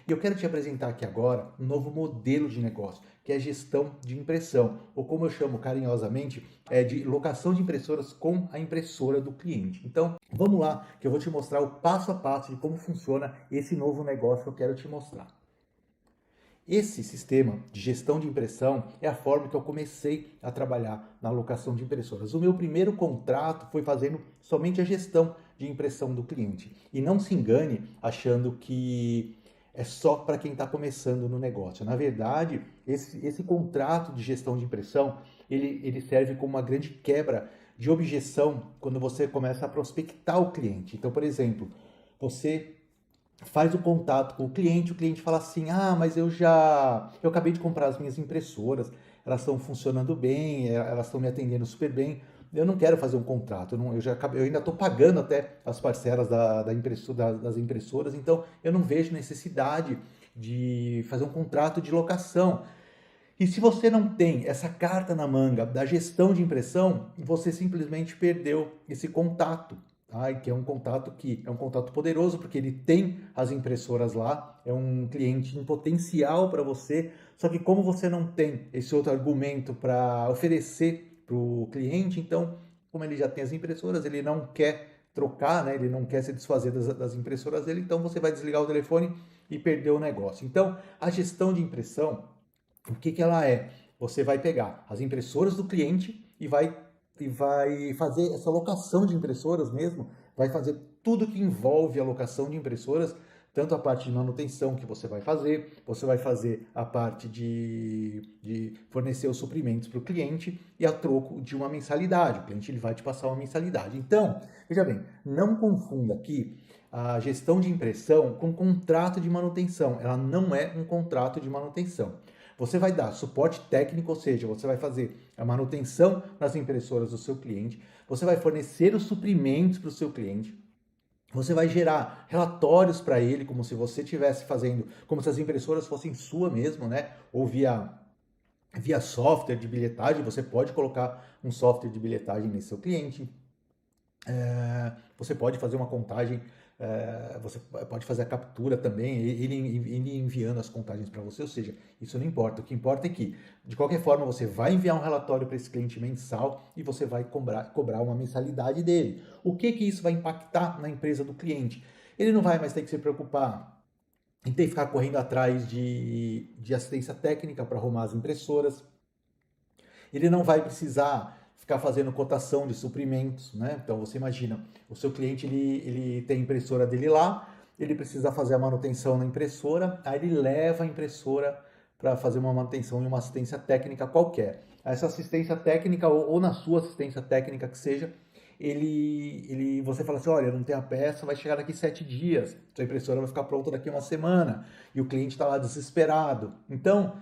E eu quero te apresentar aqui agora um novo modelo de negócio, que é a gestão de impressão, ou como eu chamo carinhosamente, é de locação de impressoras com a impressora do cliente. Então, vamos lá, que eu vou te mostrar o passo a passo de como funciona esse novo negócio que eu quero te mostrar. Esse sistema de gestão de impressão é a forma que eu comecei a trabalhar na locação de impressoras. O meu primeiro contrato foi fazendo somente a gestão de impressão do cliente. E não se engane achando que é só para quem está começando no negócio. Na verdade, esse contrato de gestão de impressão, ele serve como uma grande quebra de objeção quando você começa a prospectar o cliente. Então, por exemplo, você faz o contato com o cliente fala assim: "Ah, mas eu acabei de comprar as minhas impressoras, elas estão funcionando bem, elas estão me atendendo super bem. Eu não quero fazer um contrato, eu ainda estou pagando até as parcelas das impressoras, então eu não vejo necessidade de fazer um contrato de locação." E se você não tem essa carta na manga da gestão de impressão, você simplesmente perdeu esse contato, tá? E que é um contato poderoso, porque ele tem as impressoras lá, é um cliente em potencial para você, só que como você não tem esse outro argumento para oferecer para o cliente, então, como ele já tem as impressoras, ele não quer trocar, né? Ele não quer se desfazer das impressoras dele, então você vai desligar o telefone e perder o negócio. Então, a gestão de impressão, o que que ela é? Você vai pegar as impressoras do cliente e vai fazer essa locação de impressoras mesmo, vai fazer tudo que envolve a locação de impressoras, tanto a parte de manutenção que você vai fazer a parte de fornecer os suprimentos para o cliente e a troco de uma mensalidade. O cliente ele vai te passar uma mensalidade. Então, veja bem, não confunda aqui a gestão de impressão com contrato de manutenção. Ela não é um contrato de manutenção. Você vai dar suporte técnico, ou seja, você vai fazer a manutenção nas impressoras do seu cliente, você vai fornecer os suprimentos para o seu cliente, você vai gerar relatórios para ele, como se você estivesse fazendo, como se as impressoras fossem sua mesmo, né? Ou via software de bilhetagem, você pode colocar um software de bilhetagem nesse seu cliente. Você pode fazer uma contagem, você pode fazer a captura também, ele enviando as contagens para você, ou seja, isso não importa. O que importa é que, de qualquer forma, você vai enviar um relatório para esse cliente mensal e você vai cobrar uma mensalidade dele. O que que isso vai impactar na empresa do cliente? Ele não vai mais ter que se preocupar em ter que ficar correndo atrás de assistência técnica para arrumar as impressoras, ele não vai precisar ficar fazendo cotação de suprimentos, né? Então você imagina, o seu cliente ele tem a impressora dele lá, ele precisa fazer a manutenção na impressora, aí ele leva a impressora para fazer uma manutenção e uma assistência técnica qualquer. Essa assistência técnica, ou na sua assistência técnica que seja, você fala assim: olha, não tem a peça, vai chegar daqui 7 dias, sua impressora vai ficar pronta daqui uma semana, e o cliente está lá desesperado. Então,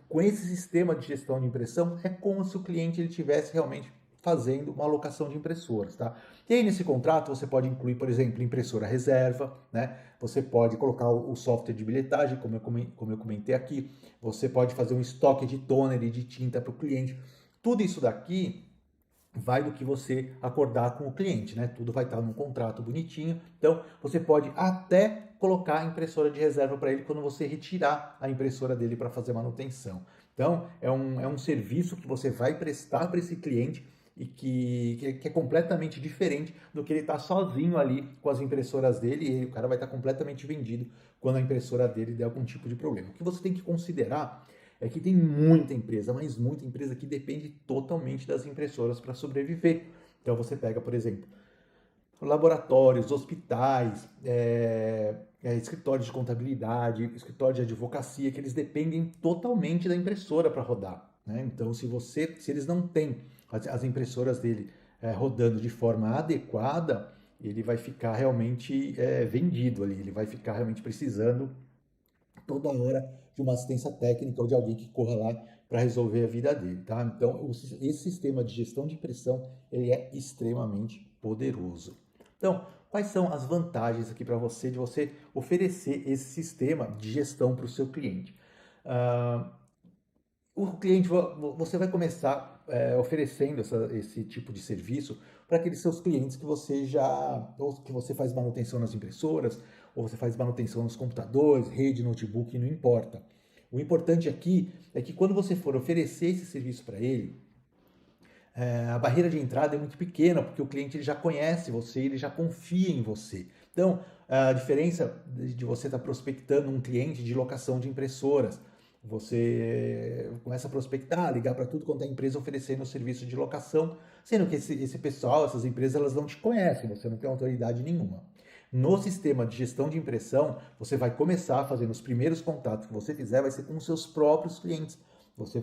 com esse sistema de gestão de impressão, é como se o cliente ele tivesse realmente fazendo uma alocação de impressoras, tá? E aí nesse contrato você pode incluir, por exemplo, impressora reserva, né? Você pode colocar o software de bilhetagem, como eu comentei aqui. Você pode fazer um estoque de toner e de tinta para o cliente. Tudo isso daqui vai do que você acordar com o cliente, né? Tudo vai estar num contrato bonitinho. Então, você pode até colocar a impressora de reserva para ele quando você retirar a impressora dele para fazer manutenção. Então, é um serviço que você vai prestar para esse cliente e que é completamente diferente do que ele está sozinho ali com as impressoras dele, e o cara vai estar completamente vendido quando a impressora dele der algum tipo de problema. O que você tem que considerar é que tem muita empresa, mas muita empresa que depende totalmente das impressoras para sobreviver. Então você pega, por exemplo, laboratórios, hospitais, escritórios de contabilidade, escritórios de advocacia, que eles dependem totalmente da impressora para rodar, né? Então, se eles não têm as impressoras dele rodando de forma adequada, ele vai ficar realmente vendido ali, ele vai ficar realmente precisando toda hora de uma assistência técnica ou de alguém que corra lá para resolver a vida dele, tá? Então, esse sistema de gestão de impressão, ele é extremamente poderoso. Então, quais são as vantagens aqui para você de você oferecer esse sistema de gestão para o seu cliente? Uh, o cliente, você vai começar oferecendo esse tipo de serviço para aqueles seus clientes que você já, ou que você faz manutenção nas impressoras, ou você faz manutenção nos computadores, rede, notebook, não importa. O importante aqui é que quando você for oferecer esse serviço para ele, a barreira de entrada é muito pequena, porque o cliente ele já conhece você, ele já confia em você. Então, a diferença de você estar prospectando um cliente de locação de impressoras, você começa a prospectar, ligar para tudo quanto é empresa oferecendo o serviço de locação, sendo que esse pessoal, essas empresas, elas não te conhecem, você não tem autoridade nenhuma. No sistema de gestão de impressão, você vai começar fazendo os primeiros contatos que você fizer, vai ser com os seus próprios clientes. Você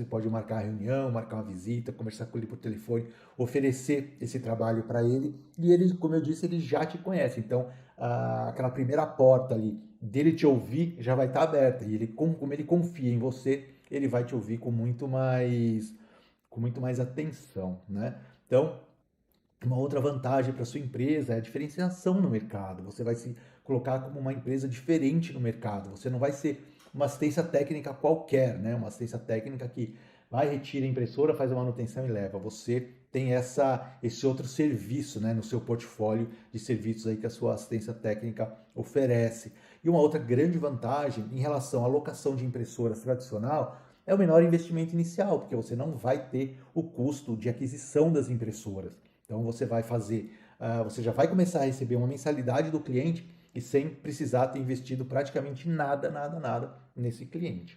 pode marcar reunião, marcar uma visita, conversar com ele por telefone, oferecer esse trabalho para ele e ele, como eu disse, ele já te conhece. Então, aquela primeira porta ali dele te ouvir já vai estar aberta e ele, como ele confia em você, ele vai te ouvir com muito mais atenção, né? Então, uma outra vantagem para sua empresa é a diferenciação no mercado. Você vai se colocar como uma empresa diferente no mercado. Você não vai ser uma assistência técnica qualquer, né? Uma assistência técnica que vai, retira a impressora, faz a manutenção e leva. Você tem esse outro serviço, né, no seu portfólio de serviços aí que a sua assistência técnica oferece. E uma outra grande vantagem em relação à locação de impressoras tradicional é o menor investimento inicial, porque você não vai ter o custo de aquisição das impressoras. Então você já vai começar a receber uma mensalidade do cliente e sem precisar ter investido praticamente nada nesse cliente.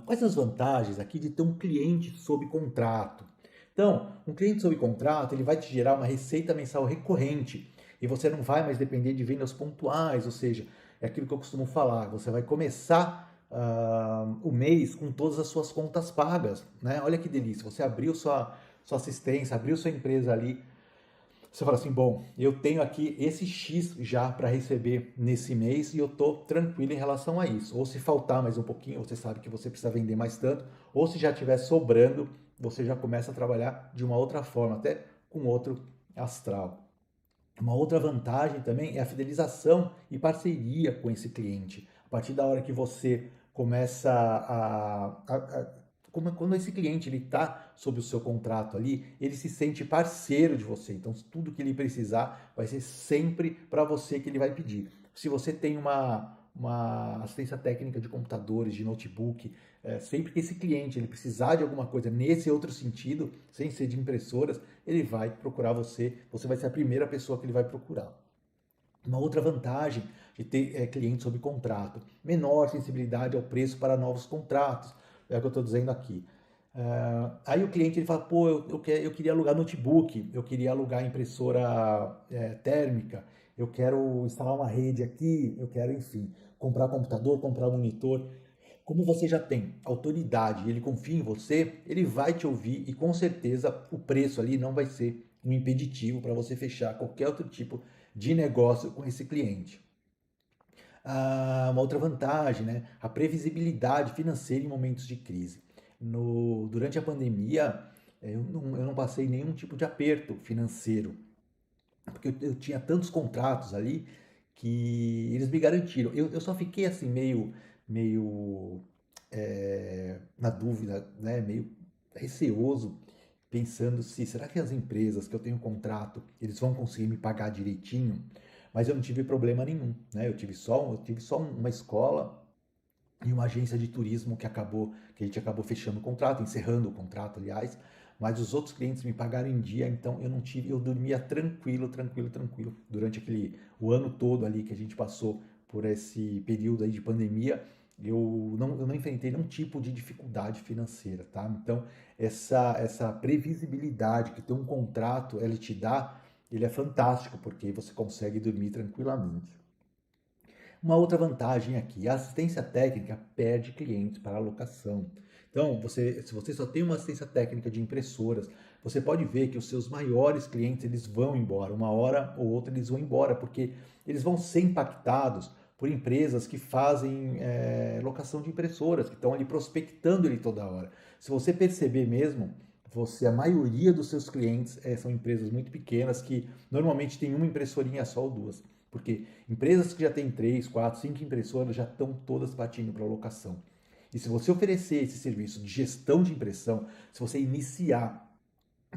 Quais as vantagens aqui de ter um cliente sob contrato? Então, um cliente sob contrato, ele vai te gerar uma receita mensal recorrente e você não vai mais depender de vendas pontuais, ou seja, é aquilo que eu costumo falar, você vai começar o mês com todas as suas contas pagas, né? Olha que delícia, você abriu sua assistência, abriu sua empresa ali, você fala assim, bom, eu tenho aqui esse X já para receber nesse mês e eu estou tranquilo em relação a isso. Ou se faltar mais um pouquinho, você sabe que você precisa vender mais tanto, ou se já estiver sobrando, você já começa a trabalhar de uma outra forma, até com outro astral. Uma outra vantagem também é a fidelização e parceria com esse cliente. A partir da hora que você começa quando esse cliente ele está sob o seu contrato ali, ele se sente parceiro de você. Então, tudo que ele precisar vai ser sempre para você que ele vai pedir. Se você tem uma assistência técnica de computadores, de notebook, sempre que esse cliente ele precisar de alguma coisa nesse outro sentido, sem ser de impressoras, ele vai procurar você. Você vai ser a primeira pessoa que ele vai procurar. Uma outra vantagem de ter cliente sob contrato, menor sensibilidade ao preço para novos contratos, é o que eu estou dizendo aqui. Aí o cliente ele fala, pô, eu queria alugar notebook, eu queria alugar impressora térmica, eu quero instalar uma rede aqui, eu quero, enfim, comprar computador, comprar monitor. Como você já tem autoridade e ele confia em você, ele vai te ouvir e com certeza o preço ali não vai ser um impeditivo para você fechar qualquer outro tipo de negócio com esse cliente. Uma outra vantagem, né? A previsibilidade financeira em momentos de crise. Durante a pandemia, eu não passei nenhum tipo de aperto financeiro, porque eu tinha tantos contratos ali que eles me garantiram. Eu só fiquei assim meio na dúvida, né? Meio receoso, pensando se será que as empresas que eu tenho contrato eles vão conseguir me pagar direitinho? Mas eu não tive problema nenhum, né? Eu tive só uma escola e uma agência de turismo que a gente acabou fechando o contrato, encerrando o contrato, aliás, mas os outros clientes me pagaram em dia, então eu dormia tranquilo durante o ano todo ali que a gente passou por esse período aí de pandemia. Eu não enfrentei nenhum tipo de dificuldade financeira, tá? Então, essa previsibilidade que ter um contrato ele te dá, ele é fantástico, porque você consegue dormir tranquilamente. Uma outra vantagem aqui, a assistência técnica perde clientes para alocação. Então, se você só tem uma assistência técnica de impressoras, você pode ver que os seus maiores clientes eles vão embora, uma hora ou outra eles vão embora, porque eles vão ser impactados por empresas que fazem locação de impressoras, que estão ali prospectando ele toda hora. Se você perceber mesmo, a maioria dos seus clientes são empresas muito pequenas que normalmente tem uma impressorinha só ou duas. Porque empresas que já têm 3, 4, 5 impressoras já estão todas partindo para locação. E se você oferecer esse serviço de gestão de impressão, se você iniciar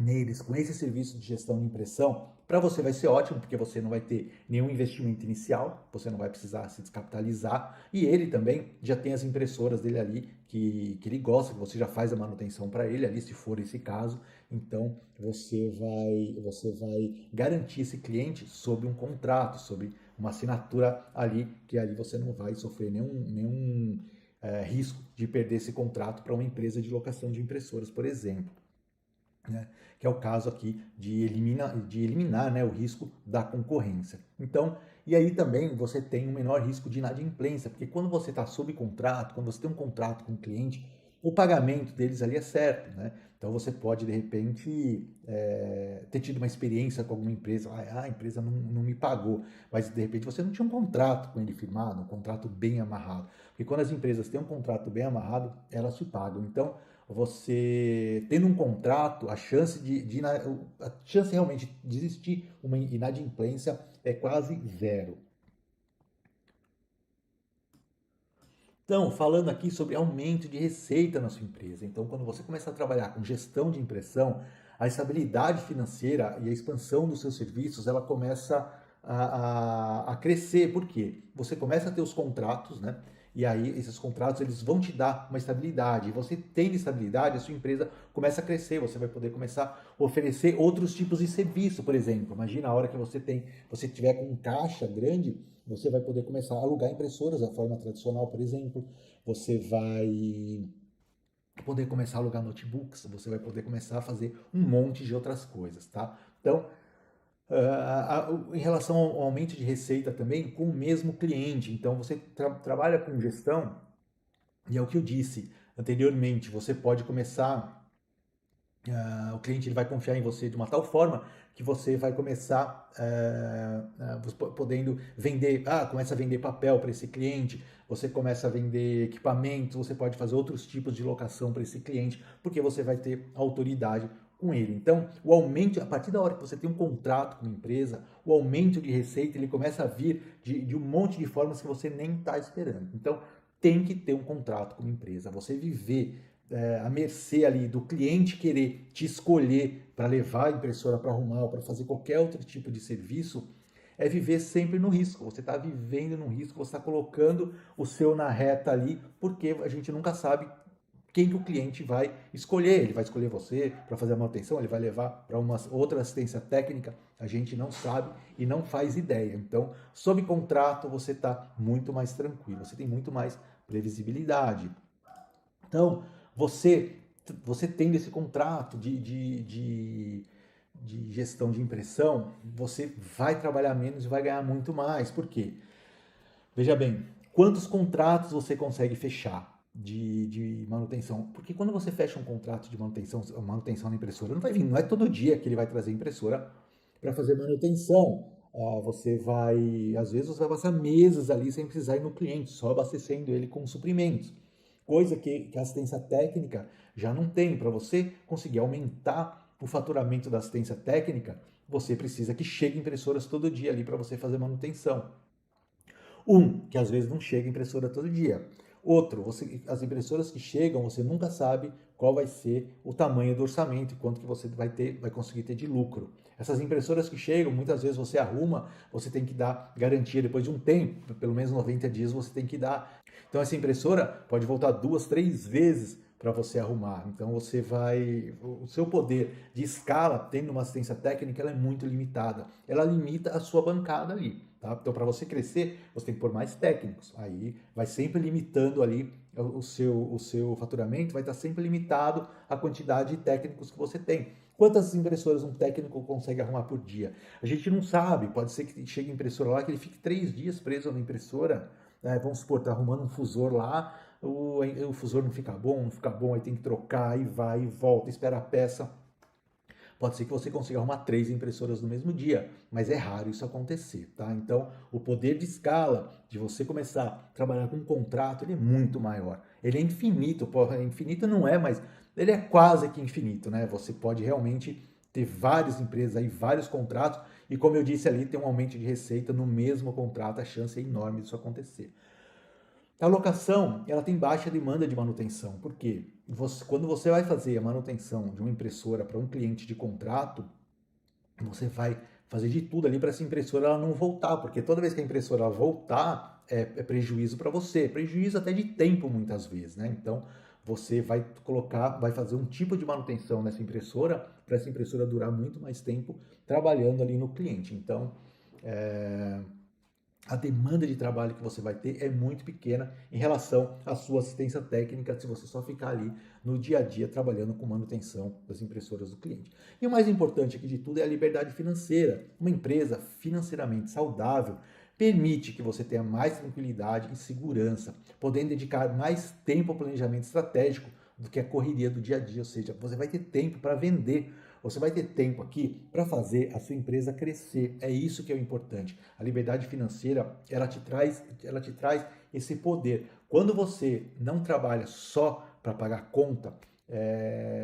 neles com esse serviço de gestão de impressão, para você vai ser ótimo, porque você não vai ter nenhum investimento inicial, você não vai precisar se descapitalizar, e ele também já tem as impressoras dele ali que ele gosta, que você já faz a manutenção para ele ali, se for esse caso. Então você vai garantir esse cliente sob um contrato, sob uma assinatura ali, que ali você não vai sofrer nenhum risco de perder esse contrato para uma empresa de locação de impressoras, por exemplo. Né? Que é o caso aqui de eliminar, né, o risco da concorrência. Então, e aí também você tem um menor risco de inadimplência, porque quando você está sob contrato, quando você tem um contrato com o cliente, o pagamento deles ali é certo, né? Então você pode, de repente, ter tido uma experiência com alguma empresa, a empresa não me pagou, mas de repente você não tinha um contrato com ele firmado, um contrato bem amarrado. Porque quando as empresas têm um contrato bem amarrado, elas te pagam. Então, você tendo um contrato, a chance a chance realmente de existir uma inadimplência é quase zero. Então, falando aqui sobre aumento de receita na sua empresa. Então, quando você começa a trabalhar com gestão de impressão, a estabilidade financeira e a expansão dos seus serviços, ela começa a crescer. Por quê? Você começa a ter os contratos, né? E aí esses contratos eles vão te dar uma estabilidade. E você tendo estabilidade, a sua empresa começa a crescer. Você vai poder começar a oferecer outros tipos de serviço, por exemplo. Imagina a hora que você tiver com um caixa grande, você vai poder começar a alugar impressoras da forma tradicional, por exemplo. Você vai poder começar a alugar notebooks, você vai poder começar a fazer um monte de outras coisas, tá? Então, em relação ao aumento de receita também, com o mesmo cliente. Então, você trabalha com gestão, e é o que eu disse anteriormente, você pode começar o cliente ele vai confiar em você de uma tal forma que você vai começar podendo vender, começa a vender papel para esse cliente, você começa a vender equipamentos, você pode fazer outros tipos de locação para esse cliente, porque você vai ter autoridade com ele. Então, o aumento, a partir da hora que você tem um contrato com uma empresa, o aumento de receita ele começa a vir de um monte de formas que você nem está esperando. Então, tem que ter um contrato com uma empresa. Você viver à mercê ali do cliente querer te escolher para levar a impressora para arrumar ou para fazer qualquer outro tipo de serviço, é viver sempre no risco. Você está vivendo no risco, você está colocando o seu na reta ali, porque a gente nunca sabe quem que o cliente vai escolher. Ele vai escolher você para fazer a manutenção, ele vai levar para uma outra assistência técnica, a gente não sabe e não faz ideia. Então, sob contrato, você está muito mais tranquilo, você tem muito mais previsibilidade. Então, você, você tendo esse contrato de gestão de impressão, você vai trabalhar menos e vai ganhar muito mais. Por quê? Veja bem, quantos contratos você consegue fechar de manutenção? Porque quando você fecha um contrato de manutenção na impressora, não vai vir, não é todo dia que ele vai trazer a impressora para fazer manutenção. Às vezes você vai passar meses ali sem precisar ir no cliente, só abastecendo ele com suprimentos. Coisa que a assistência técnica já não tem. Para você conseguir aumentar o faturamento da assistência técnica, você precisa que chegue impressoras todo dia ali para você fazer manutenção. Que às vezes não chega impressora todo dia. Outro, as impressoras que chegam, você nunca sabe qual vai ser o tamanho do orçamento e quanto que você vai conseguir ter de lucro. Essas impressoras que chegam, muitas vezes você arruma, você tem que dar garantia depois de um tempo, pelo menos 90 dias você tem que dar. Então essa impressora pode voltar 2, 3 vezes para você arrumar. Então o seu poder de escala, tendo uma assistência técnica, ela é muito limitada. Ela limita a sua bancada ali. Tá? Então, para você crescer, você tem que pôr mais técnicos. Aí vai sempre limitando ali o seu faturamento, vai estar sempre limitado à quantidade de técnicos que você tem. Quantas impressoras um técnico consegue arrumar por dia? A gente não sabe. Pode ser que chegue impressora lá, que ele fique 3 dias preso na impressora. Vamos supor, tá arrumando um fusor lá, o fusor não fica bom, aí tem que trocar, aí vai e volta, espera a peça. Pode ser que você consiga arrumar 3 impressoras no mesmo dia, mas é raro isso acontecer, tá? Então, o poder de escala de você começar a trabalhar com um contrato, ele é muito maior. Ele é infinito, infinito não é, mas ele é quase que infinito, né? Você pode realmente ter várias empresas aí, vários contratos, e como eu disse ali, ter um aumento de receita no mesmo contrato, a chance é enorme disso acontecer. A locação, ela tem baixa demanda de manutenção. Por quê? Quando você vai fazer a manutenção de uma impressora para um cliente de contrato, você vai fazer de tudo ali para essa impressora ela não voltar, porque toda vez que a impressora voltar, é prejuízo para você, prejuízo até de tempo muitas vezes, né? Então, você vai vai fazer um tipo de manutenção nessa impressora, para essa impressora durar muito mais tempo trabalhando ali no cliente. Então, é, a demanda de trabalho que você vai ter é muito pequena em relação à sua assistência técnica, se você só ficar ali no dia a dia trabalhando com manutenção das impressoras do cliente. E o mais importante aqui de tudo é a liberdade financeira. Uma empresa financeiramente saudável permite que você tenha mais tranquilidade e segurança, podendo dedicar mais tempo ao planejamento estratégico do que a correria do dia a dia, ou seja, você vai ter tempo para vender. Você vai ter tempo aqui para fazer a sua empresa crescer. É isso que é o importante. A liberdade financeira, ela te traz esse poder. Quando você não trabalha só para pagar conta,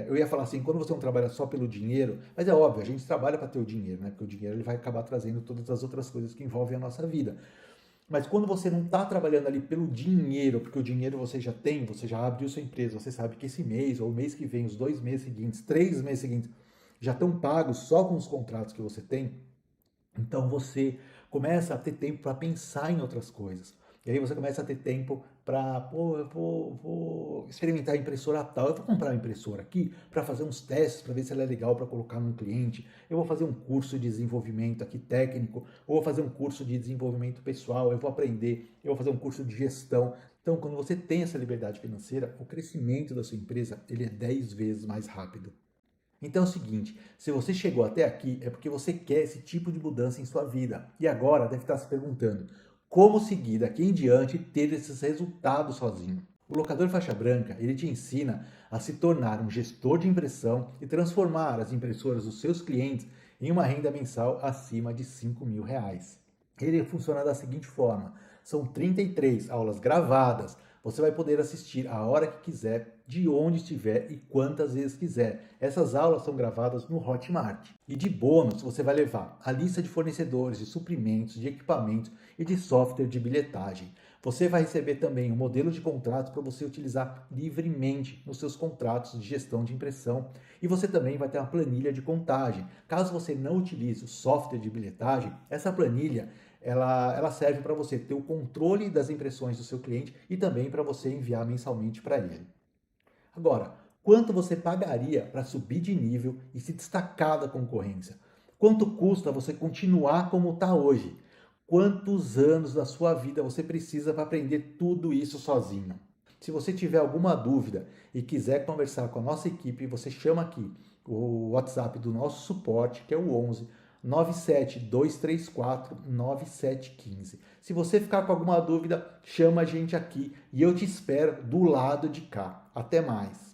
eu ia falar assim, quando você não trabalha só pelo dinheiro, mas é óbvio, a gente trabalha para ter o dinheiro, né? Porque o dinheiro ele vai acabar trazendo todas as outras coisas que envolvem a nossa vida. Mas quando você não está trabalhando ali pelo dinheiro, porque o dinheiro você já tem, você já abriu sua empresa, você sabe que esse mês, ou o mês que vem, os 2 meses seguintes, 3 meses seguintes, já estão pagos só com os contratos que você tem, então você começa a ter tempo para pensar em outras coisas. E aí você começa a ter tempo para, pô, eu vou experimentar a impressora tal, eu vou comprar uma impressora aqui para fazer uns testes, para ver se ela é legal para colocar num cliente, eu vou fazer um curso de desenvolvimento aqui técnico, ou vou fazer um curso de desenvolvimento pessoal, eu vou aprender, eu vou fazer um curso de gestão. Então, quando você tem essa liberdade financeira, o crescimento da sua empresa ele é 10 vezes mais rápido. Então é o seguinte, se você chegou até aqui é porque você quer esse tipo de mudança em sua vida. E agora deve estar se perguntando, como seguir daqui em diante e ter esses resultados sozinho? O locador faixa branca, ele te ensina a se tornar um gestor de impressão e transformar as impressoras dos seus clientes em uma renda mensal acima de R$ 5.000. Ele funciona da seguinte forma, são 33 aulas gravadas, você vai poder assistir a hora que quiser, de onde estiver e quantas vezes quiser. Essas aulas são gravadas no Hotmart. E de bônus, você vai levar a lista de fornecedores de suprimentos, de equipamentos e de software de bilhetagem. Você vai receber também um modelo de contrato para você utilizar livremente nos seus contratos de gestão de impressão. E você também vai ter uma planilha de contagem. Caso você não utilize o software de bilhetagem, essa planilha ela serve para você ter o controle das impressões do seu cliente e também para você enviar mensalmente para ele. Agora, quanto você pagaria para subir de nível e se destacar da concorrência? Quanto custa você continuar como está hoje? Quantos anos da sua vida você precisa para aprender tudo isso sozinho? Se você tiver alguma dúvida e quiser conversar com a nossa equipe, você chama aqui o WhatsApp do nosso suporte, que é o 11 97234 9715. Se você ficar com alguma dúvida, chama a gente aqui e eu te espero do lado de cá. Até mais.